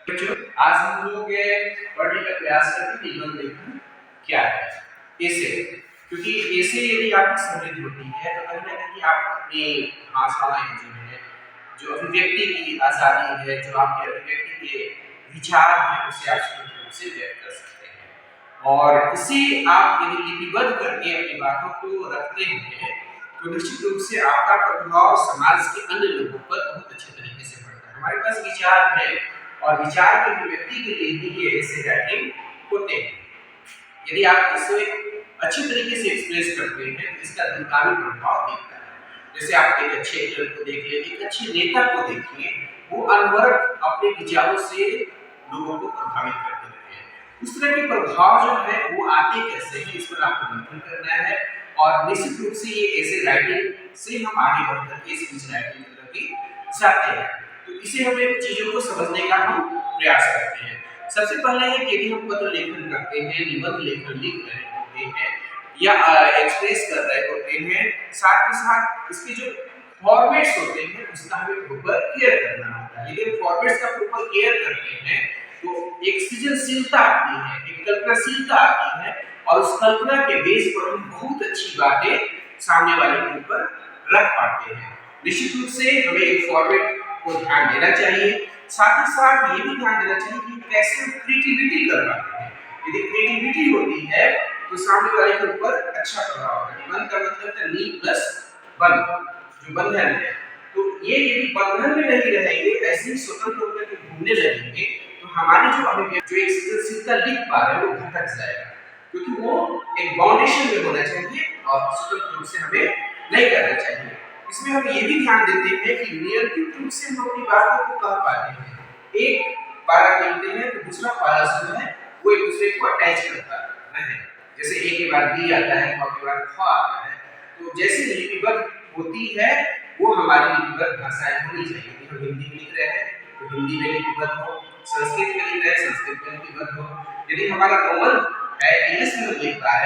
बच्चों, आज हम लोग पढ़ने का प्रयास करते हैं निबंध लेखन क्या है। ऐसे क्योंकि ऐसे यदि आपकी समृद्धि होती है तो कहीं ना कहीं आप अपनी भाषाएं जो है, जो अभिव्यक्ति की आजादी है, जो आपके अभिव्यक्ति के विचार हैं, उसे आप स्वतंत्र रूप से व्यक्त कर सकते हैं। और इसे आप यदि लिपिबद्ध करके अपनी बातों को रखते हैं तो निश्चित रूप से आपका प्रभाव समाज के अन्य लोगों पर बहुत अच्छे तरीके से पड़ता है। हमारे पास विचार है और विचार की अभिव्यक्ति के लिए ही ये ऐसे राइटिंग होते हैं। यदि आप इसे अच्छी तरीके से एक्सप्रेस करते हैं तो इसका दीर्घकालिक प्रभाव दिखता है। जैसे आप एक अच्छे एक्टर को देखिए, एक अच्छे नेता को देखिए, वो अनवरत अपने विचारों से लोगों को प्रभावित करते रहते हैं। उस तरह के प्रभाव जो है वो आते कैसे हैं, इस पर आपको मंथन करना है। और निश्चित रूप से ये ऐसे राइटिंग से हम आगे बढ़ करके स्पीच राइटिंग की तरफ जाते हैं। तो इसे हमें चीजों को समझने का हम प्रयास करते हैं। सबसे पहले है कि यदि हम पत्र लेखन करते हैं, निबंध लेखन लिख रहे होते हैं या एक्सप्रेस कर रहे होते हैं, साथ ही साथ इसके जो फॉर्मेट्स होते हैं उसका हमें प्रॉपर केयर करना होता है। यदि फॉर्मेट्स का प्रॉपर केयर करते हैं तो एक सृजनशीलता आती है, एक कल्पनाशीलता आती है और उस कल्पना के बेस पर हम बहुत अच्छी बातें सामने वाले के ऊपर रख पाते हैं। निश्चित रूप से हमें एक फॉर्मेट को ध्यान देना चाहिए। साथ ही साथ ये भी ध्यान देना चाहिए कि कैसे हम क्रिएटिविटी कर पाते हैं। यदि क्रिएटिविटी होती है तो सामने वाले के ऊपर अच्छा प्रभाव होगा। निबंध का मतलब है नी प्लस बंध, जो बंधन है। तो ये यदि बंधन में नहीं रहेंगे, ऐसे ही स्वतंत्र होकर के घूमने लगेंगे तो हमारी जो अभिव्यक्ति, जो एक सृजनशीलता लिख पा रहे हैं वो घटक जाएगा, क्योंकि वो एक बाउंडेशन में होना चाहिए और स्वतंत्र रूप से हमें नहीं करना चाहिए। इसमें हम ये भी ध्यान देते हैं कि नियंत्रित रूप से हम अपनी बातों को कह पाते हैं। एक पारा लिखते हैं तो दूसरा पारा जो है वो एक दूसरे को अटैच करता है। जैसे ए के बाद बी आता है, ख के बाद ख आता है। तो जैसे लिपिबद्ध होती है वो हमारी लिपिबद्ध भाषाएं होनी चाहिए। यदि हम हिंदी में लिख रहे हैं तो हिंदी में लिपिबद्ध हो, संस्कृत में लिख रहे हैं संस्कृत में लिपिबद्ध हो। यदि हमारा रोमन है, इंग्लिश में लिख रहा है